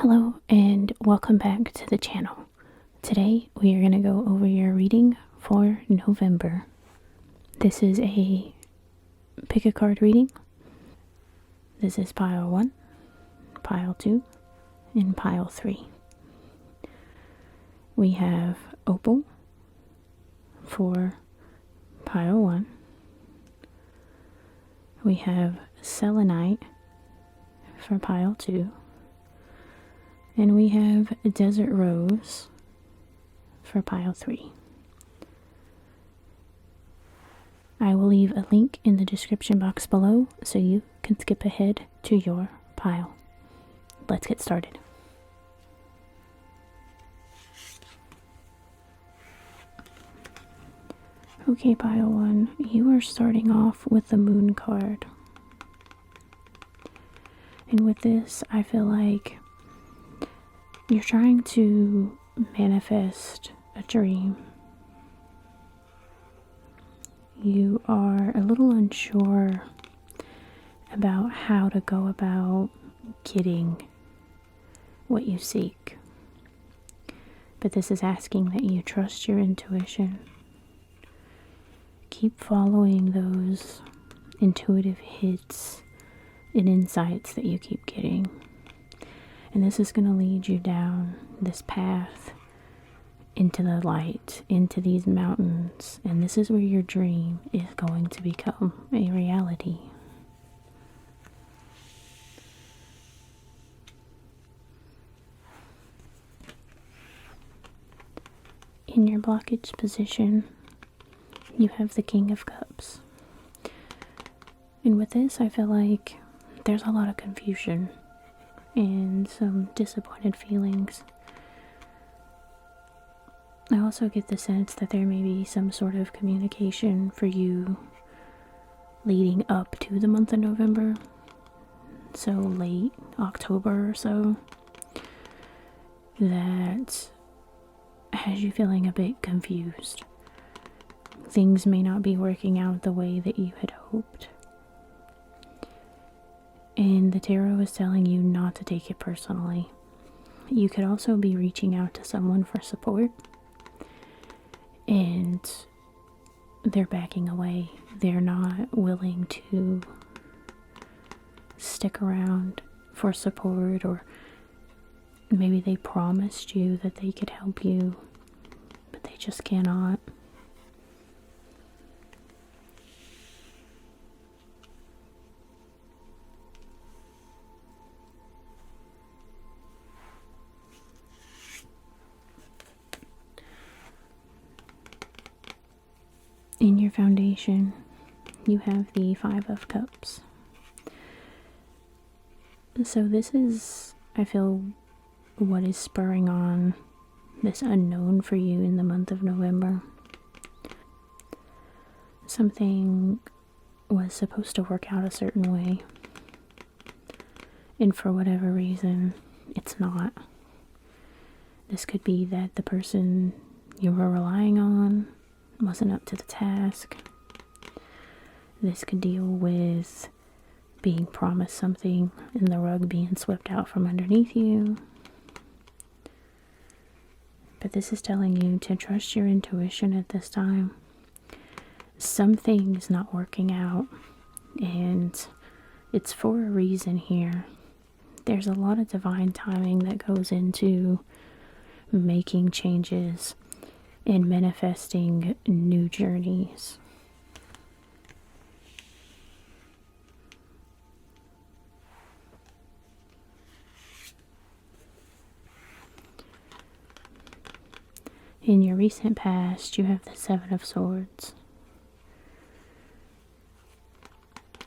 Hello and welcome back to the channel. Today we are going to go over your reading for November. This is a pick a card reading. This is pile 1, pile 2, and pile 3. We have opal for pile 1. We have selenite for pile 2. And we have desert rose for pile 3. I will leave a link in the description box below so you can skip ahead to your pile. Let's get started. Okay, pile 1, you are starting off with the moon card. And with this, I feel like you're trying to manifest a dream. You are a little unsure about how to go about getting what you seek. But this is asking that you trust your intuition. Keep following those intuitive hits and insights that you keep getting. And this is going to lead you down this path into the light, into these mountains. And this is where your dream is going to become a reality. In your blockage position, you have the King of Cups. And with this, I feel like there's a lot of confusion and some disappointed feelings. I also get the sense that there may be some sort of communication for you leading up to the month of November, so late October or so, that has you feeling a bit confused. Things may not be working out the way that you had hoped. And the tarot is telling you not to take it personally. You could also be reaching out to someone for support, and they're backing away. They're not willing to stick around for support, or maybe they promised you that they could help you, but they just cannot. In your foundation, you have the Five of Cups. So this is, I feel, what is spurring on this unknown for you in the month of November. Something was supposed to work out a certain way, and for whatever reason, it's not. This could be that the person you were relying on wasn't up to the task. This could deal with being promised something and the rug being swept out from underneath you. But this is telling you to trust your intuition at this time. Something is not working out, and it's for a reason here. There's a lot of divine timing that goes into making changes and manifesting new journeys. In your recent past, you have the Seven of Swords.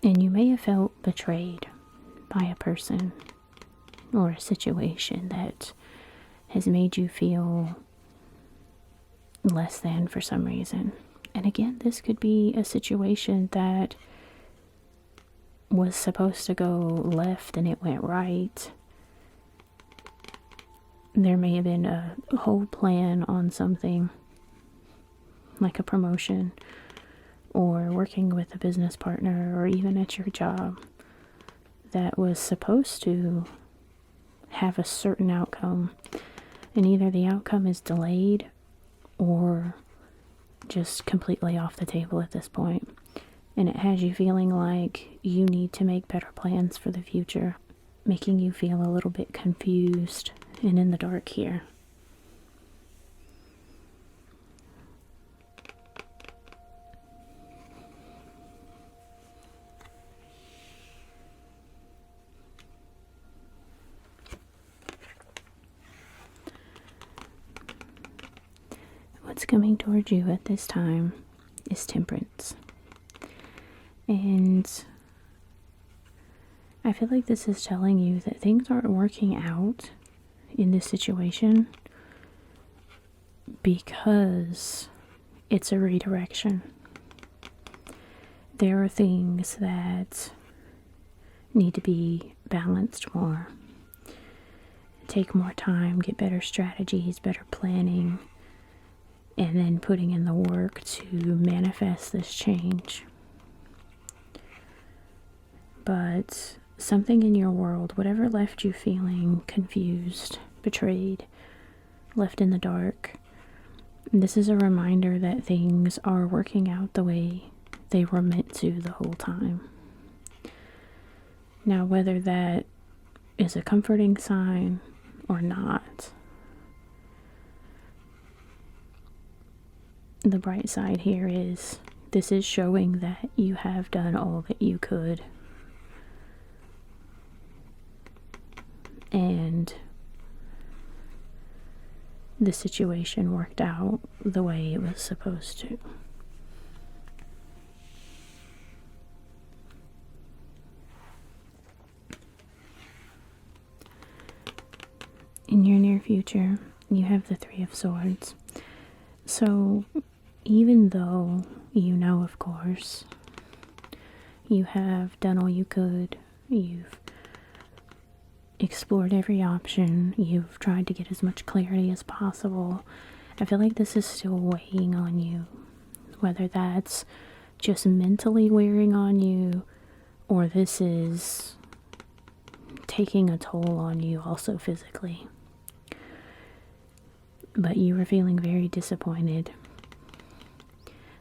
And you may have felt betrayed by a person or a situation that has made you feel less than for some reason. And again, this could be a situation that was supposed to go left and it went right. There may have been a whole plan on something, like a promotion, or working with a business partner, or even at your job, that was supposed to have a certain outcome. And either the outcome is delayed or just completely off the table at this point. And it has you feeling like you need to make better plans for the future, making you feel a little bit confused and in the dark here. What's coming towards you at this time is Temperance. And I feel like this is telling you that things aren't working out in this situation because it's a redirection. There are things that need to be balanced more. Take more time, get better strategies, better planning, and then putting in the work to manifest this change. But something in your world, whatever left you feeling confused, betrayed, left in the dark, this is a reminder that things are working out the way they were meant to the whole time. Now, whether that is a comforting sign or not, the bright side here is this is showing that you have done all that you could. And the situation worked out the way it was supposed to. In your near future, you have the Three of Swords. So, even though you know, of course, you have done all you could, you've explored every option, you've tried to get as much clarity as possible, I feel like this is still weighing on you. Whether that's just mentally wearing on you, or this is taking a toll on you also physically. But you are feeling very disappointed.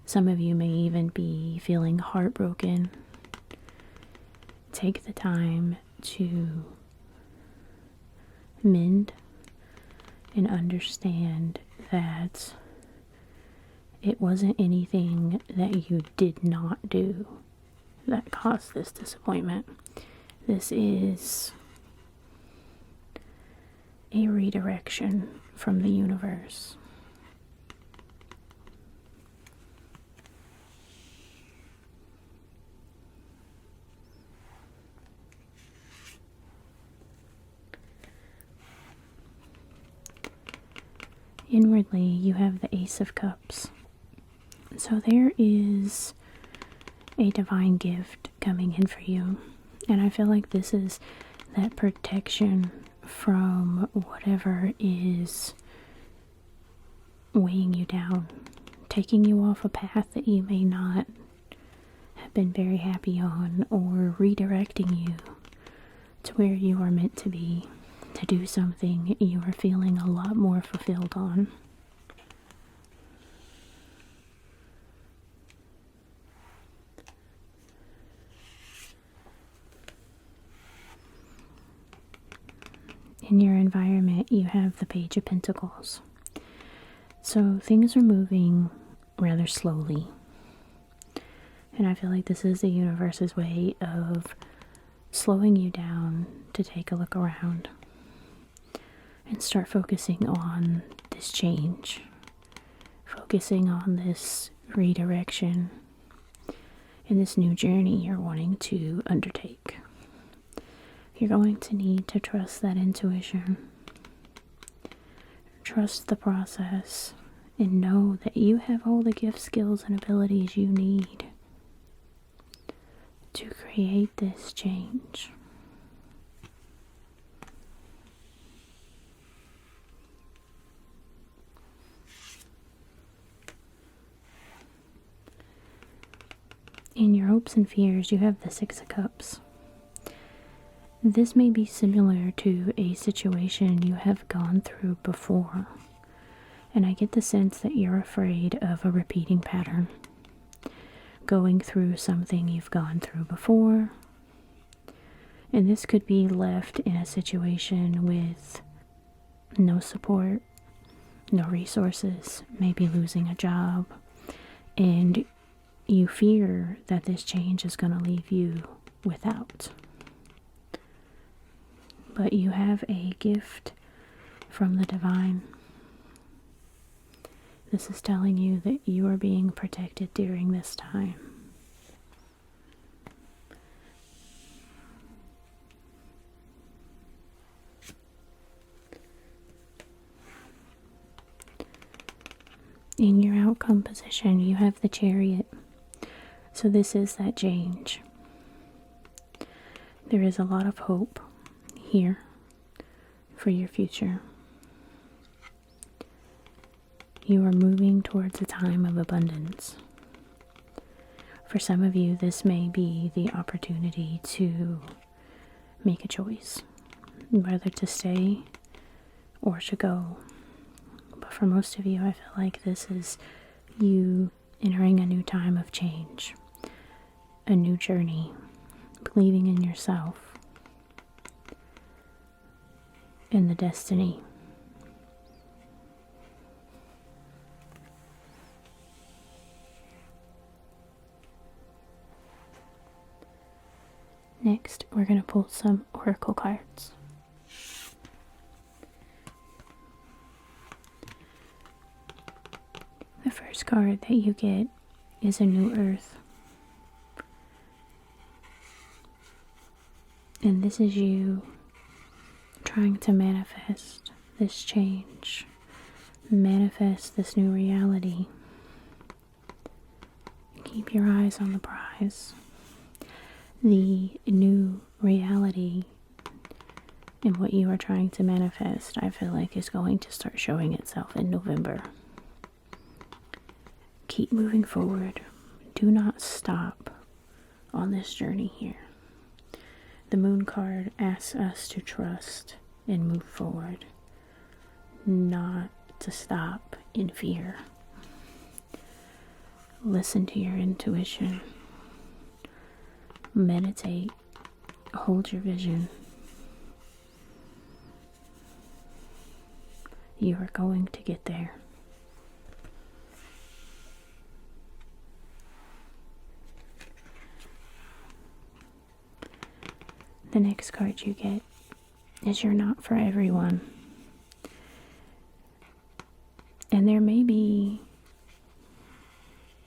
Some of you may even be feeling heartbroken. Take the time to mend and understand that it wasn't anything that you did not do that caused this disappointment. This is a redirection from the universe. Inwardly, you have the Ace of Cups. So there is a divine gift coming in for you. And I feel like this is that protection from whatever is weighing you down, taking you off a path that you may not have been very happy on, or redirecting you to where you are meant to be, to do something you are feeling a lot more fulfilled on. In your environment, you have the Page of Pentacles. So things are moving rather slowly. And I feel like this is the universe's way of slowing you down to take a look around and start focusing on this change, focusing on this redirection and this new journey you're wanting to undertake. You're going to need to trust that intuition, trust the process, and know that you have all the gifts, skills, and abilities you need to create this change. In your hopes and fears, you have the Six of Cups. This may be similar to a situation you have gone through before, and I get the sense that you're afraid of a repeating pattern. Going through something you've gone through before, and this could be left in a situation with no support, no resources, maybe losing a job, and you fear that this change is going to leave you without. But you have a gift from the divine. This is telling you that you are being protected during this time. In your outcome position, you have the Chariot. So this is that change. There is a lot of hope here for your future. You are moving towards a time of abundance. For some of you, this may be the opportunity to make a choice, whether to stay or to go. But for most of you, I feel like this is you entering a new time of change, a new journey, believing in yourself, in the destiny. Next, we're going to pull some oracle cards. The first card that you get is a new earth. And this is you trying to manifest this change, manifest this new reality. Keep your eyes on the prize. The new reality and what you are trying to manifest, I feel like, is going to start showing itself in November. Keep moving forward. Do not stop on this journey here. The Moon card asks us to trust and move forward, not to stop in fear. Listen to your intuition. Meditate. Hold your vision. You are going to get there. The next card you get is You're Not for Everyone. And there may be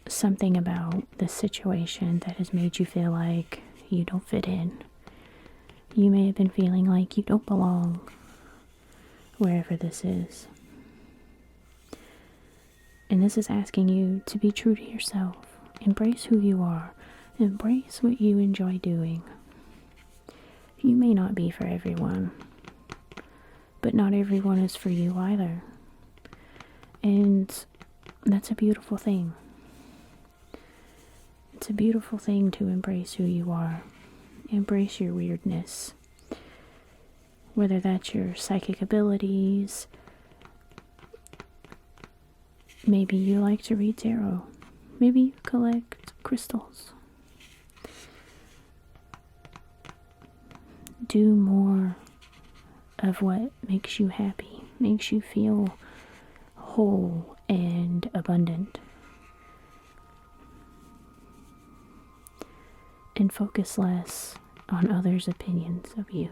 something about this situation that has made you feel like you don't fit in. You may have been feeling like you don't belong wherever this is. And this is asking you to be true to yourself. Embrace who you are. Embrace what you enjoy doing. You may not be for everyone, but not everyone is for you either. And that's a beautiful thing. It's a beautiful thing to embrace who you are. Embrace your weirdness. Whether that's your psychic abilities, maybe you like to read tarot, maybe you collect crystals. Do more of what makes you happy, makes you feel whole and abundant. And focus less on others' opinions of you.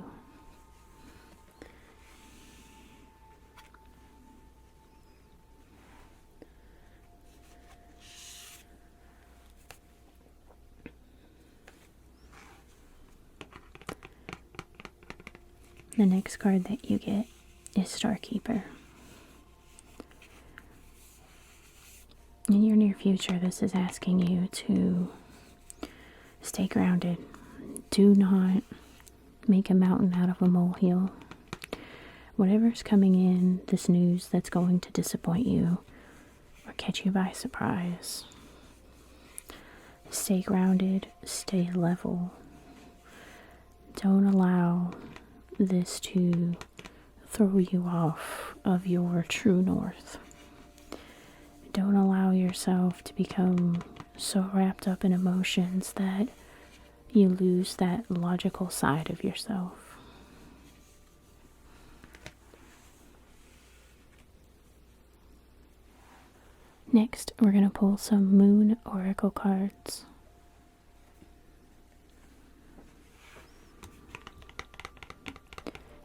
The next card that you get is Starkeeper. In your near future, this is asking you to stay grounded. Do not make a mountain out of a molehill. Whatever's coming in, this news that's going to disappoint you or catch you by surprise, stay grounded, stay level. Don't allow this to throw you off of your true north. Don't allow yourself to become so wrapped up in emotions that you lose that logical side of yourself. Next, we're going to pull some Moon Oracle cards.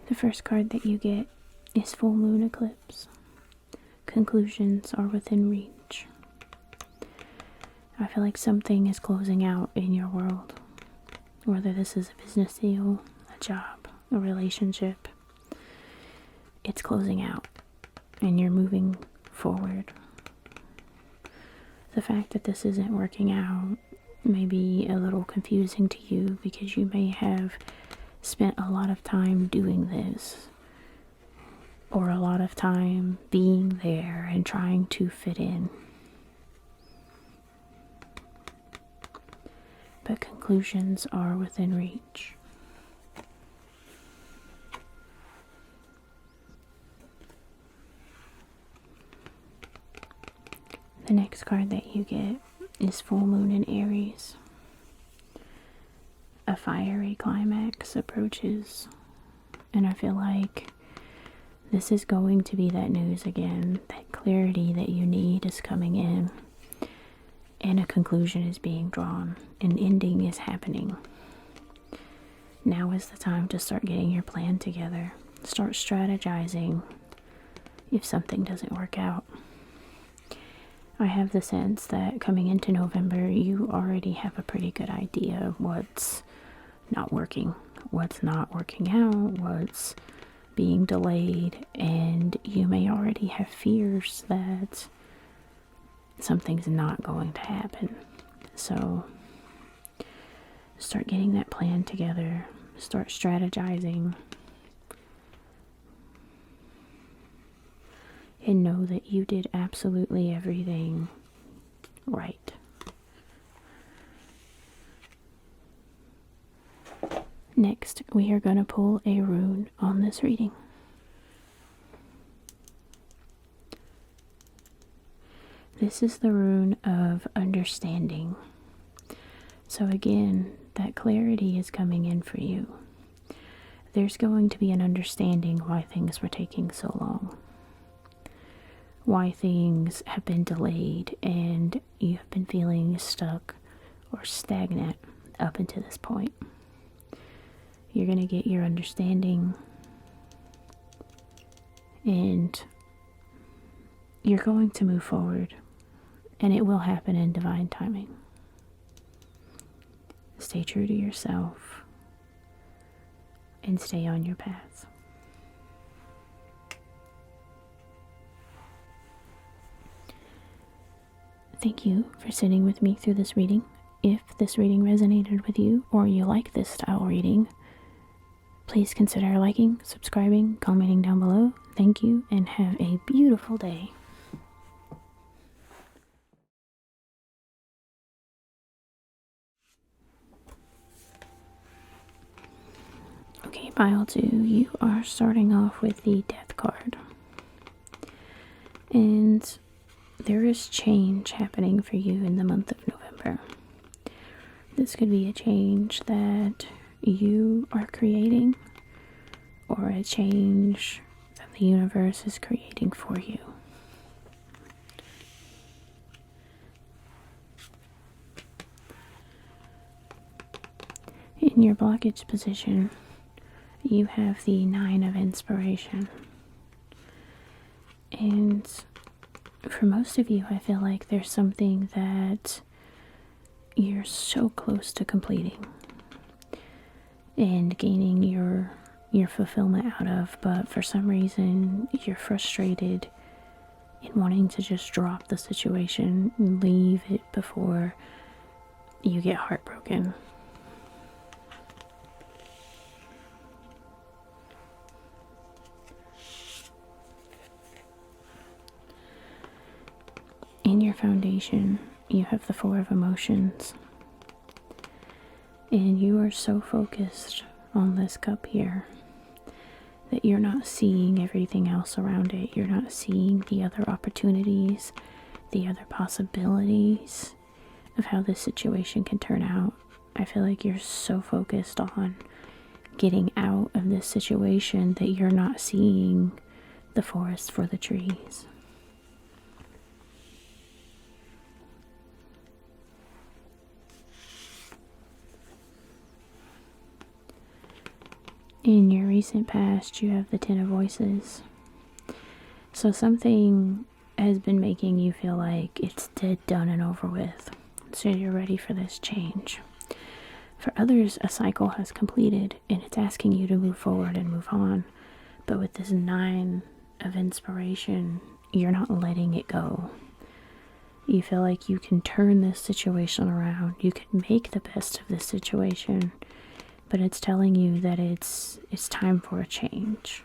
The first card that you get is Full Moon Eclipse. Conclusions are within reach. I feel like something is closing out in your world. Whether this is a business deal, a job, a relationship, it's closing out and you're moving forward. The fact that this isn't working out may be a little confusing to you because you may have spent a lot of time doing this, or a lot of time being there and trying to fit in. But conclusions are within reach. The next card that you get is Full Moon in Aries. A fiery climax approaches, and I feel like this is going to be that news again. That clarity that you need is coming in, and a conclusion is being drawn. An ending is happening. Now is the time to start getting your plan together. Start strategizing if something doesn't work out. I have the sense that coming into November, you already have a pretty good idea of what's not working, what's not working out, what's being delayed, and you may already have fears that something's not going to happen. So start getting that plan together, start strategizing, and know that you did absolutely everything right. Next, we are going to pull a rune on this reading. This is the rune of understanding. So again, that clarity is coming in for you. There's going to be an understanding why things were taking so long. Why things have been delayed and you have been feeling stuck or stagnant up until this point. You're going to get your understanding, and you're going to move forward, and it will happen in divine timing. Stay true to yourself and stay on your path. Thank you for sitting with me through this reading. If this reading resonated with you or you like this style reading, please consider liking, subscribing, commenting down below. Thank you and have a beautiful day. Okay, pile 2, you are starting off with the Death card. And there is change happening for you in the month of November. This could be a change that you are creating, or a change that the universe is creating for you. In your blockage position, you have the 9 of Inspiration. And for most of you, I feel like there's something that you're so close to completing and gaining your fulfillment out of, but for some reason you're frustrated in wanting to just drop the situation and leave it before you get heartbroken. In your foundation, you have the 4 of Emotions, and you are so focused on this cup here, that you're not seeing everything else around it. You're not seeing the other opportunities, the other possibilities of how this situation can turn out. I feel like you're so focused on getting out of this situation that you're not seeing the forest for the trees. In your recent past, you have the Ten of Voices. So something has been making you feel like it's dead, done, and over with. So you're ready for this change. For others, a cycle has completed and it's asking you to move forward and move on. But with this 9 of Inspiration, you're not letting it go. You feel like you can turn this situation around. You can make the best of this situation. But it's telling you that it's time for a change.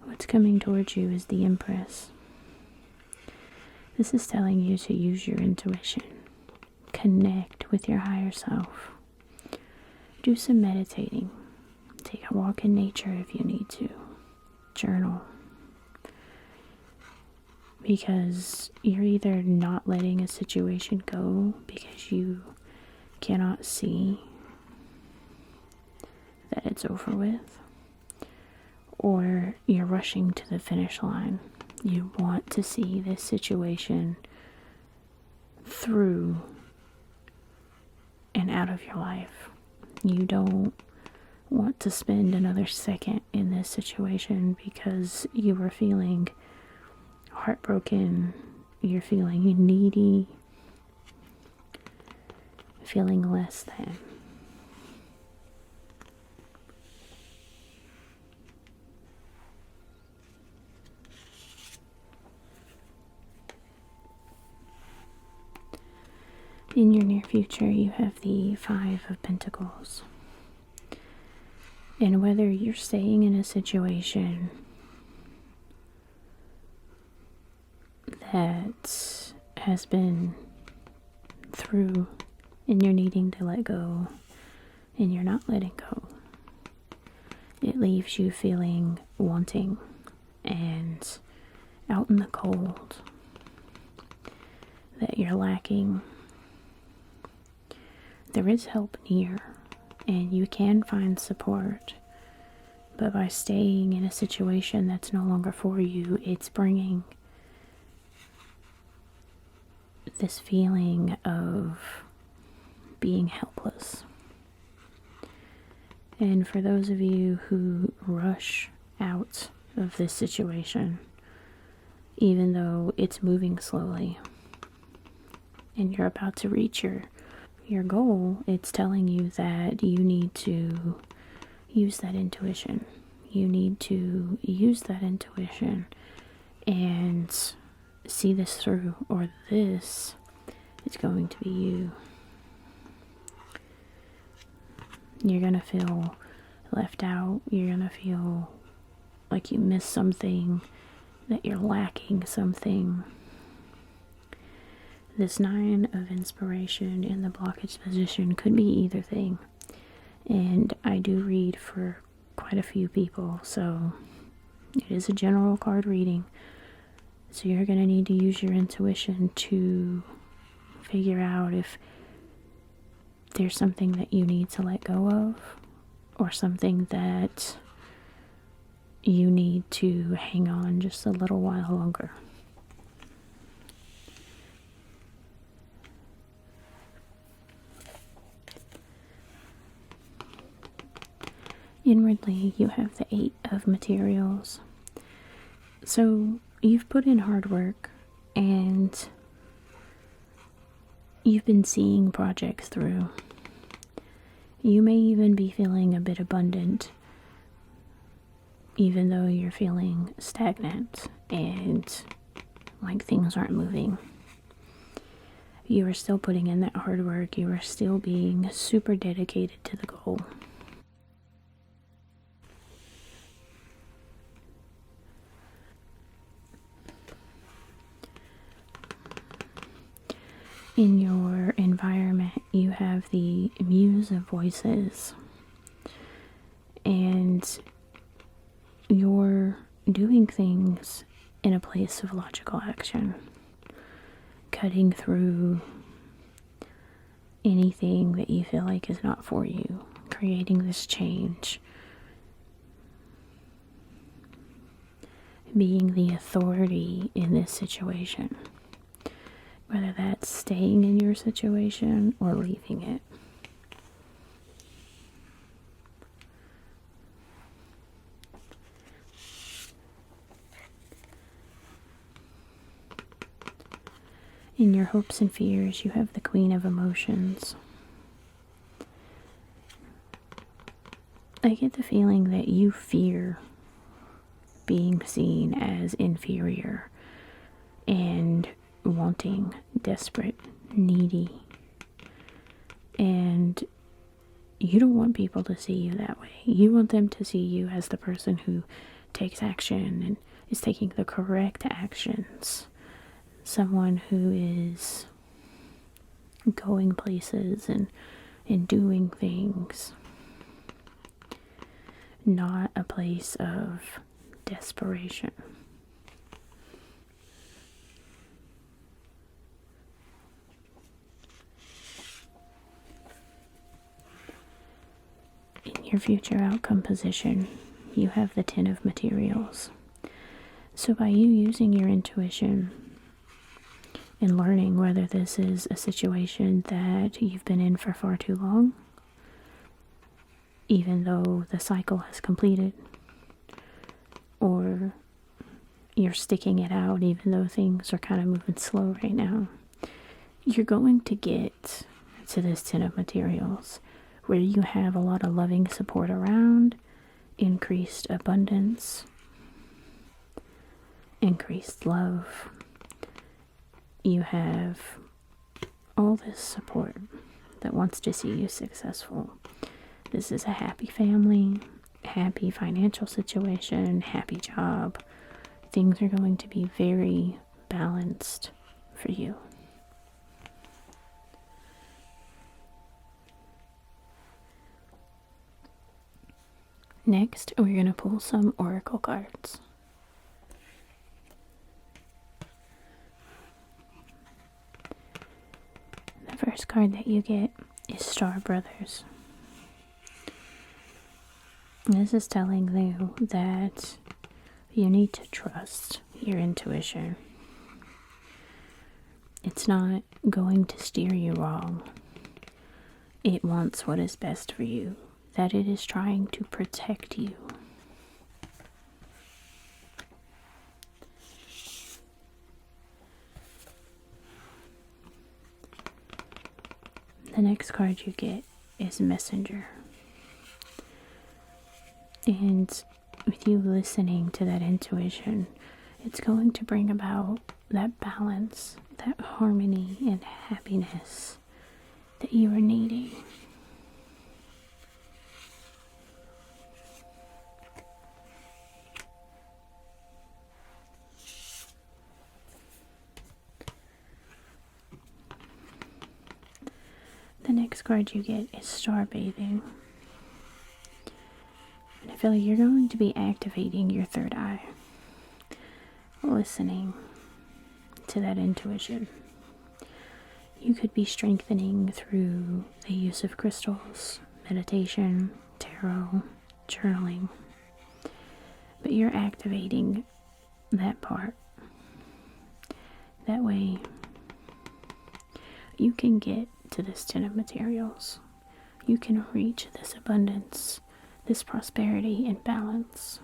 What's coming towards you is the Empress. This is telling you to use your intuition. Connect with your higher self. Do some meditating. Take a walk in nature if you need to. Journal. Because you're either not letting a situation go because you cannot see that it's over with, or you're rushing to the finish line. You want to see this situation through and out of your life. You don't want to spend another second in this situation because you were feeling heartbroken, you're feeling needy, feeling less than. In your near future, you have the 5 of Pentacles. And whether you're staying in a situation that has been through and you're needing to let go and you're not letting go, it leaves you feeling wanting and out in the cold, that you're lacking. There is help near. And you can find support, but by staying in a situation that's no longer for you, it's bringing this feeling of being helpless. And for those of you who rush out of this situation, even though it's moving slowly, and you're about to reach your goal, it's telling you that you need to use that intuition. You need to use that intuition and see this through, or this is going to be you. You're going to feel left out. You're going to feel like you missed something, that you're lacking something. This 9 of Inspiration in the blockage position could be either thing. And I do read for quite a few people, so it is a general card reading. So you're going to need to use your intuition to figure out if there's something that you need to let go of, or something that you need to hang on just a little while longer. Inwardly, you have the 8 of Materials. So you've put in hard work and you've been seeing projects through. You may even be feeling a bit abundant, even though you're feeling stagnant and like things aren't moving. You are still putting in that hard work. You are still being super dedicated to the goal. in your environment, you have the Muse of Voices, and you're doing things in a place of logical action, cutting through anything that you feel like is not for you, creating this change, being the authority in this situation, whether that's staying in your situation or leaving it. In your hopes and fears, you have the Queen of Emotions. I get the feeling that you fear being seen as inferior and wanting, desperate, needy. And you don't want people to see you that way. You want them to see you as the person who takes action and is taking the correct actions. Someone who is going places and doing things. Not a place of desperation. In your future outcome position, you have the Ten of Materials. So by you using your intuition and learning whether this is a situation that you've been in for far too long, even though the cycle has completed, or you're sticking it out even though things are kind of moving slow right now, you're going to get to this Ten of Materials where you have a lot of loving support around, increased abundance, increased love. You have all this support that wants to see you successful. This is a happy family, happy financial situation, happy job. Things are going to be very balanced for you. Next, we're going to pull some oracle cards. The first card that you get is Star Brothers. This is telling you that you need to trust your intuition. It's not going to steer you wrong. It wants what is best for you, that it is trying to protect you. The next card you get is Messenger. And with you listening to that intuition, it's going to bring about that balance, that harmony and happiness that you are needing. The next card you get is Star Bathing. And I feel like you're going to be activating your third eye, listening to that intuition. You could be strengthening through the use of crystals, meditation, tarot, journaling. But you're activating that part. That way, you can get to this Ten of Materials. You can reach this abundance, this prosperity and balance.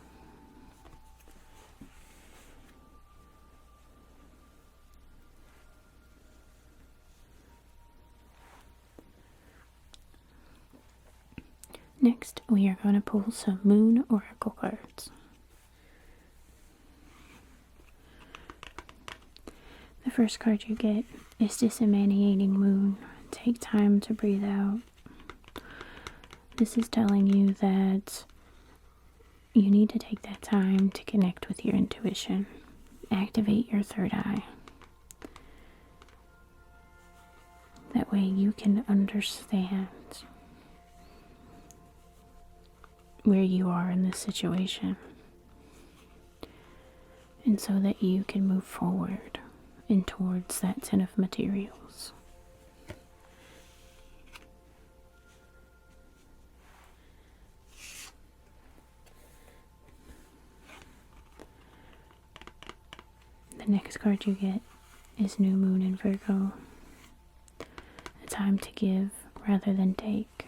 Next, we are going to pull some Moon Oracle cards. The first card you get is this Emanating Moon. Take time to breathe out. This is telling you that you need to take that time to connect with your intuition. Activate your third eye. that way you can understand where you are in this situation, and so that you can move forward and towards that 10 of materials. The next card you get is New Moon in Virgo. A time to give rather than take.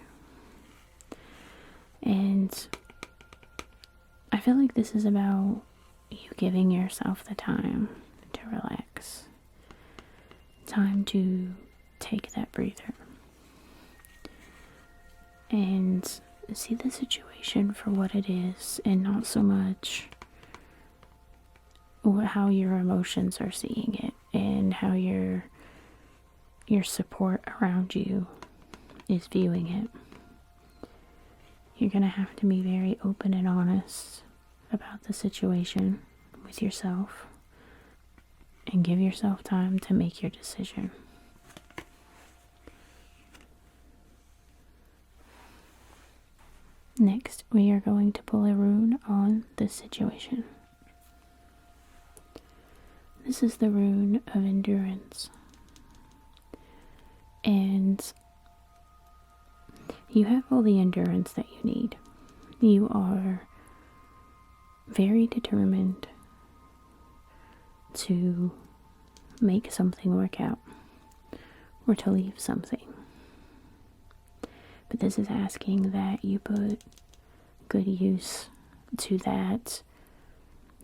And I feel like this is about you giving yourself the time to relax. Time to take that breather. And see the situation for what it is, and not so much how your emotions are seeing it, and how your support around you is viewing it. You're going to have to be very open and honest about the situation with yourself, and give yourself time to make your decision. Next, we are going to pull a rune on this situation. This is the rune of endurance. And you have all the endurance that you need. You are very determined to make something work out, or to leave something. But this is asking that you put good use to that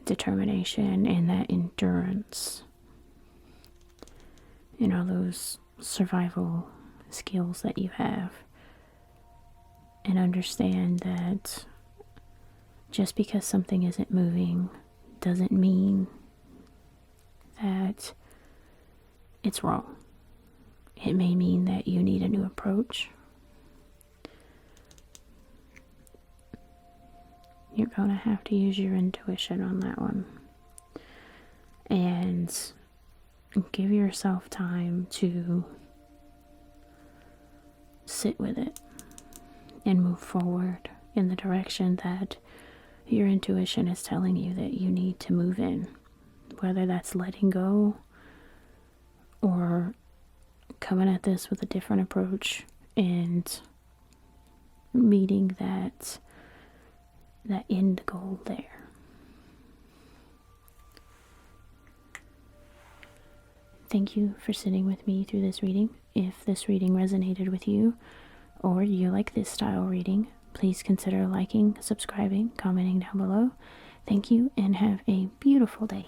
determination and that endurance, and all those survival skills that you have. And understand that just because something isn't moving doesn't mean that it's wrong. It may mean that you need a new approach. You're going to have to use your intuition on that one. And give yourself time to sit with it and move forward in the direction that your intuition is telling you that you need to move in. Whether that's letting go, or coming at this with a different approach and meeting that end goal there. Thank you for sitting with me through this reading. If this reading resonated with you, or you like this style reading, please consider liking, subscribing, commenting down below. Thank you, and have a beautiful day.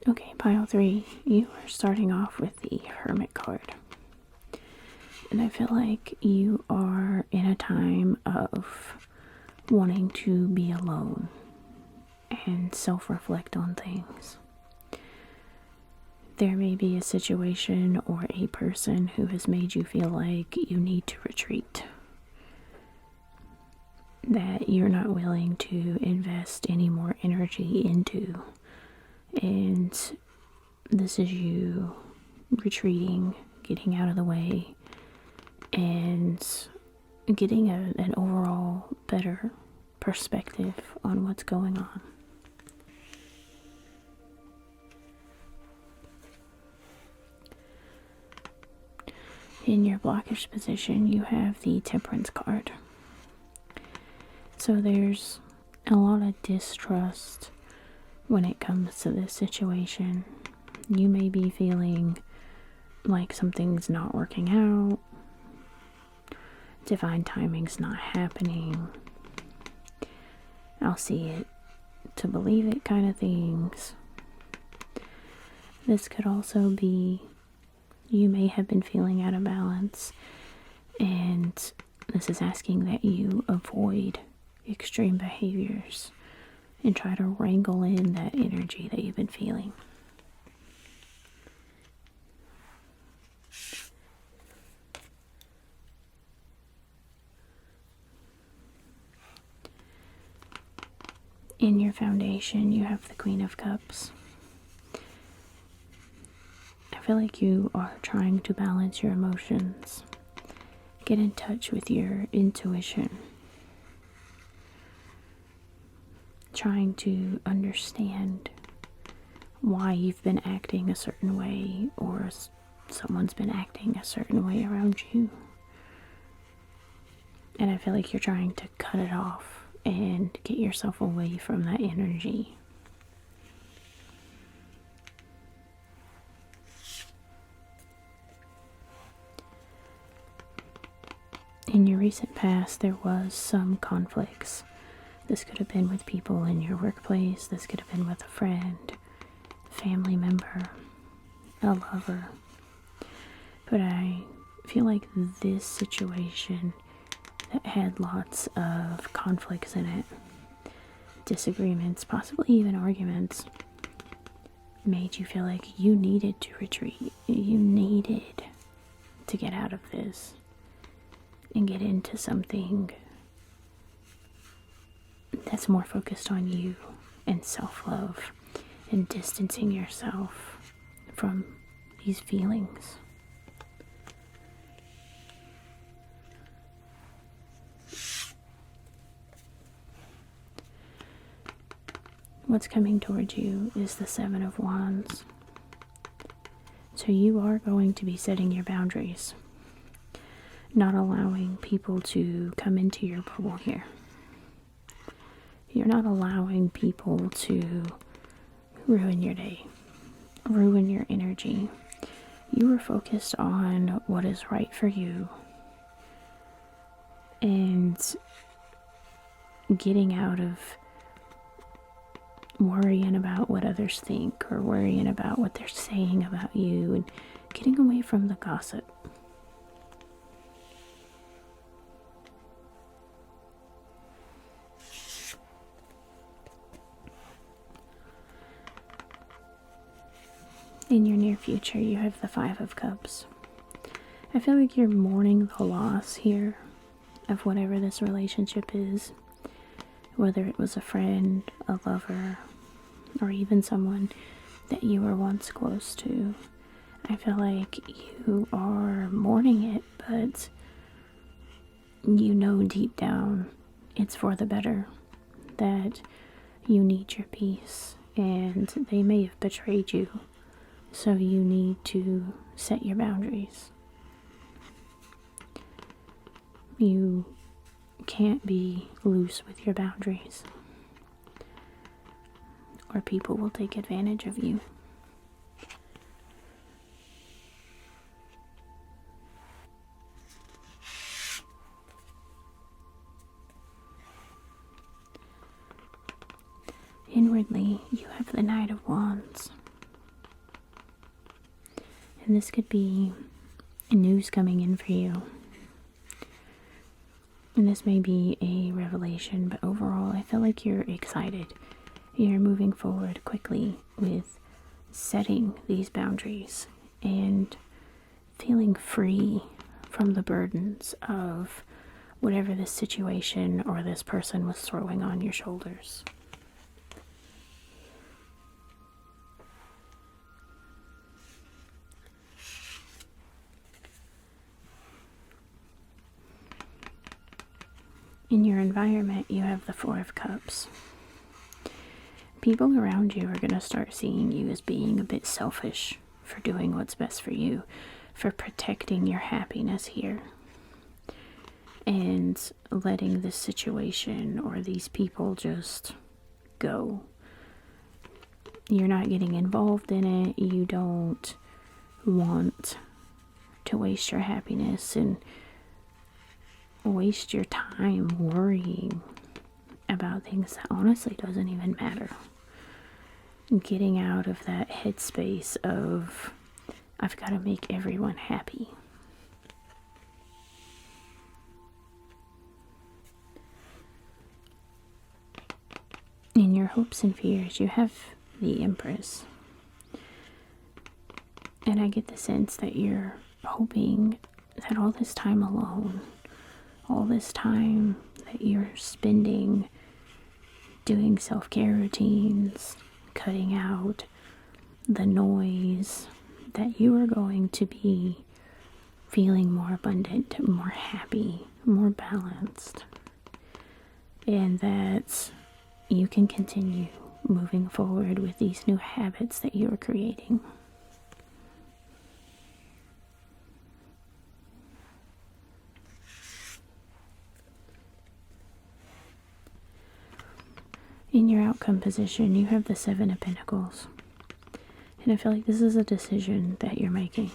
Okay, pile 3, you are starting off with the Hermit card. And I feel like you are in a time of wanting to be alone and self-reflect on things. There may be a situation or a person who has made you feel like you need to retreat, that you're not willing to invest any more energy into. And this is you retreating, getting out of the way, and getting an overall better perspective on what's going on. In your blockish position, you have the Temperance card. So there's a lot of distrust when it comes to this situation. You may be feeling like something's not working out, divine timing's not happening, I'll see it to believe it kind of things. This could also be, you may have been feeling out of balance, and this is asking that you avoid extreme behaviors and try to wrangle in that energy that you've been feeling. In your foundation, you have the Queen of Cups. I feel like you are trying to balance your emotions, get in touch with your intuition, trying to understand why you've been acting a certain way, or someone's been acting a certain way around you. And I feel like you're trying to cut it off and get yourself away from that energy. In your recent past, there was some conflicts. This could have been with people in your workplace. This could have been with a friend, family member, a lover. But I feel like this situation that had lots of conflicts in it, disagreements, possibly even arguments, made you feel like you needed to retreat. You needed to get out of this and get into something that's more focused on you and self-love and distancing yourself from these feelings. What's coming towards you is the Seven of Wands. So you are going to be setting your boundaries, not allowing people to come into your bubble here. You're not allowing people to ruin your day, ruin your energy. You are focused on what is right for you and getting out of worrying about what others think or worrying about what they're saying about you, and getting away from the gossip. In your near future, you have the Five of Cups. I feel like you're mourning the loss here of whatever this relationship is, whether it was a friend, a lover, or even someone that you were once close to. I feel like you are mourning it, but you know deep down it's for the better, that you need your peace, and they may have betrayed you, so you need to set your boundaries. You can't be loose with your boundaries, or people will take advantage of you. Inwardly, you have the Knight of Wands. And this could be news coming in for you. And this may be a revelation, but overall, I feel like you're excited. You're moving forward quickly with setting these boundaries and feeling free from the burdens of whatever this situation or this person was throwing on your shoulders. In your environment, you have the Four of Cups. People around you are going to start seeing you as being a bit selfish for doing what's best for you, for protecting your happiness here, and letting this situation or these people just go. You're not getting involved in it. You don't want to waste your happiness and waste your time worrying about things that honestly doesn't even matter. Getting out of that headspace of, I've got to make everyone happy. In your hopes and fears, you have the Empress. And I get the sense that you're hoping that all this time alone, all this time that you're spending doing self-care routines, cutting out the noise, that you are going to be feeling more abundant, more happy, more balanced, and that you can continue moving forward with these new habits that you are creating. In your outcome position, you have the Seven of Pentacles. And I feel like this is a decision that you're making.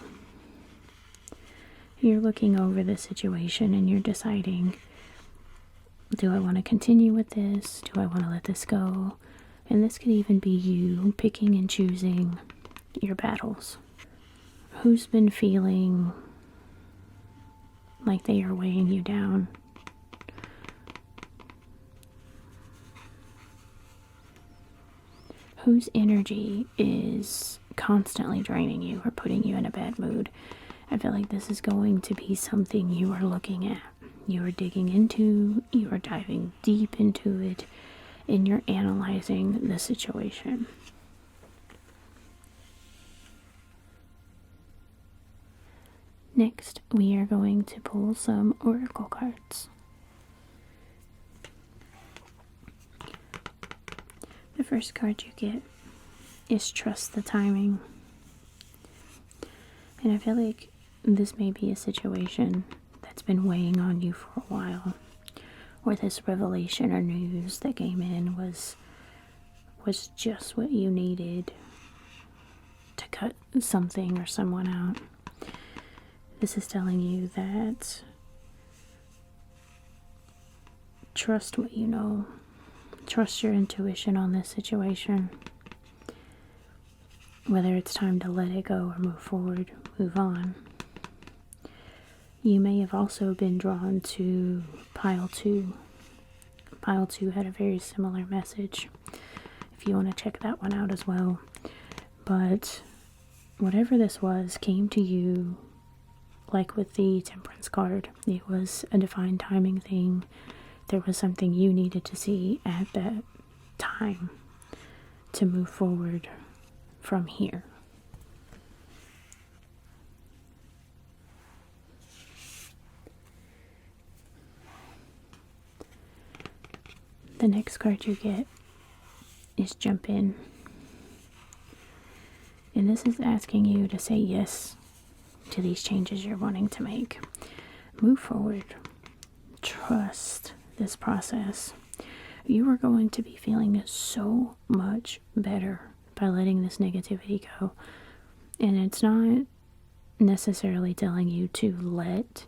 You're looking over the situation and you're deciding, do I want to continue with this? Do I want to let this go? And this could even be you picking and choosing your battles. Who's been feeling like they are weighing you down? Whose energy is constantly draining you or putting you in a bad mood? I feel like this is going to be something you are looking at. You are digging into, you are diving deep into it, and you're analyzing the situation. Next, we are going to pull some oracle cards. The first card you get is Trust the Timing. And I feel like this may be a situation that's been weighing on you for a while, or this revelation or news that came in was just what you needed to cut something or someone out. This is telling you that trust what you know. Trust your intuition on this situation. Whether it's time to let it go or move forward, move on. You may have also been drawn to pile 2. Pile 2 had a very similar message, if you want to check that one out as well. But whatever this was came to you like with the Temperance card. It was a divine timing thing. There was something you needed to see at that time to move forward from here. The next card you get is Jump In. And this is asking you to say yes to these changes you're wanting to make. Move forward. Trust this process. You are going to be feeling so much better by letting this negativity go. And it's not necessarily telling you to let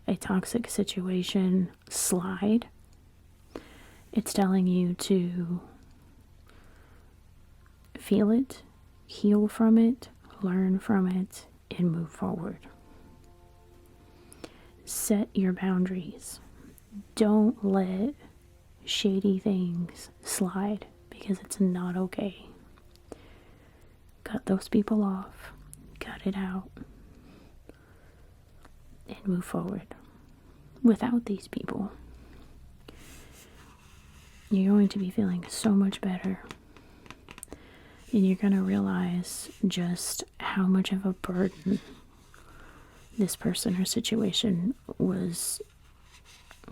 a toxic situation slide. It's telling you to feel it, heal from it, learn from it, and move forward. Set your boundaries. Don't let shady things slide, because it's not okay. Cut those people off. Cut it out. And move forward. Without these people, you're going to be feeling so much better. And you're going to realize just how much of a burden this person or situation was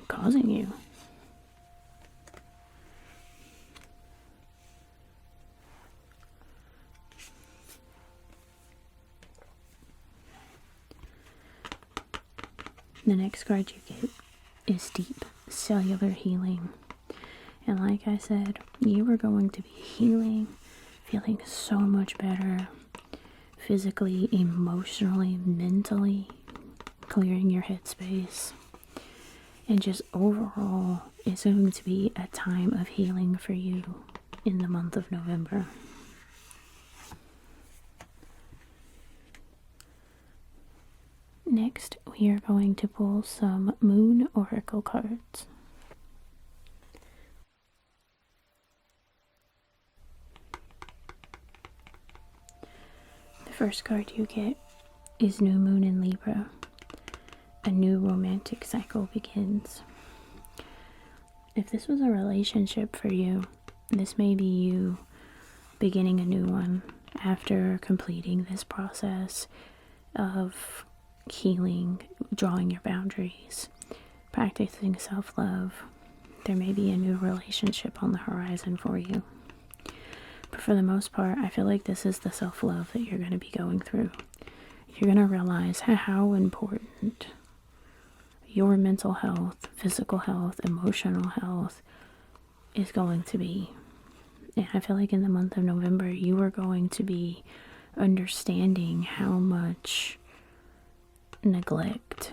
causing you. The next card you get is Deep Cellular Healing. And like I said, you are going to be healing, feeling so much better, physically, emotionally, mentally, clearing your headspace. And just overall, it's going to be a time of healing for you in the month of November. Next, we are going to pull some Moon Oracle cards. The first card you get is New Moon in Libra. A new romantic cycle begins. If this was a relationship for you, This may be you beginning a new one after completing this process of healing, drawing your boundaries, practicing self-love. There may be a new relationship on the horizon for you. But for the most part, I feel like this is the self-love that you're going to be going through. You're going to realize how important your mental health, physical health, emotional health is going to be. And I feel like in the month of November, you are going to be understanding how much neglect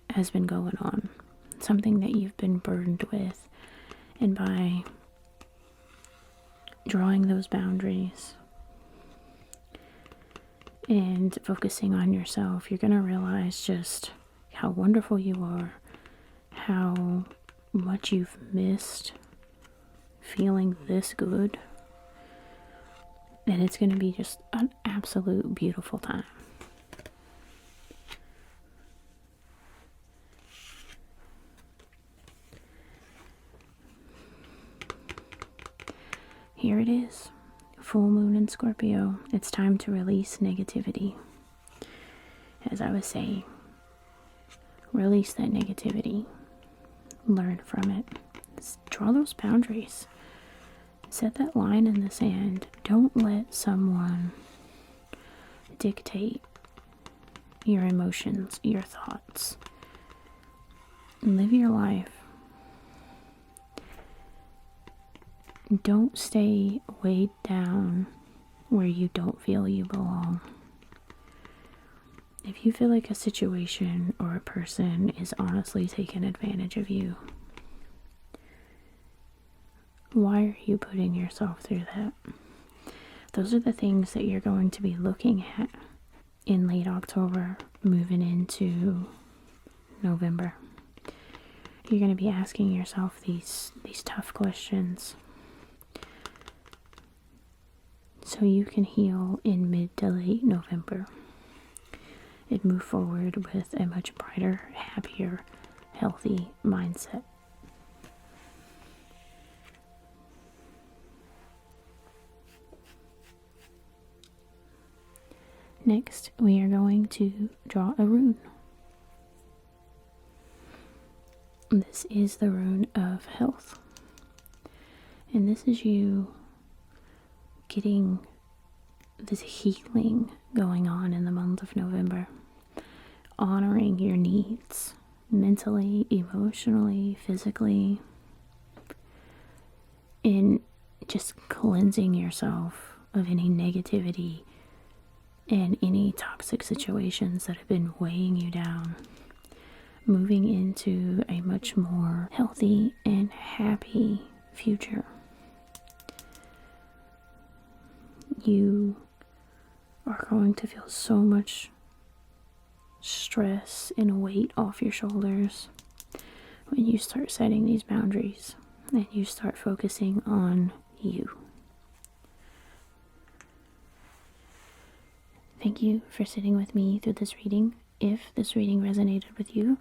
has been going on. Something that you've been burdened with. And by drawing those boundaries and focusing on yourself, you're going to realize just how wonderful you are, how much you've missed feeling this good, and it's going to be just an absolute beautiful time. Here it is, full moon in Scorpio. It's time to release negativity. As I was saying, release that negativity. Learn from it. Draw those boundaries. Set that line in the sand. Don't let someone dictate your emotions, your thoughts. Live your life. Don't stay weighed down where you don't feel you belong. If you feel like a situation or a person is honestly taking advantage of you, why are you putting yourself through that? Those are the things that you're going to be looking at in late October, moving into November. You're going to be asking yourself these tough questions so you can heal in mid to late November and move forward with a much brighter, happier, healthy mindset. Next, we are going to draw a rune. This is the rune of health. And this is you getting this healing going on in the month of November. Honoring your needs, mentally, emotionally, physically. And just cleansing yourself of any negativity and any toxic situations that have been weighing you down. Moving into a much more healthy and happy future. You are going to feel so much stress and weight off your shoulders when you start setting these boundaries and you start focusing on you. Thank you for sitting with me through this reading. If this reading resonated with you,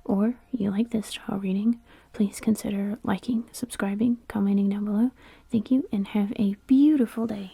or you like this tarot reading, please consider liking, subscribing, commenting down below. Thank you, and have a beautiful day.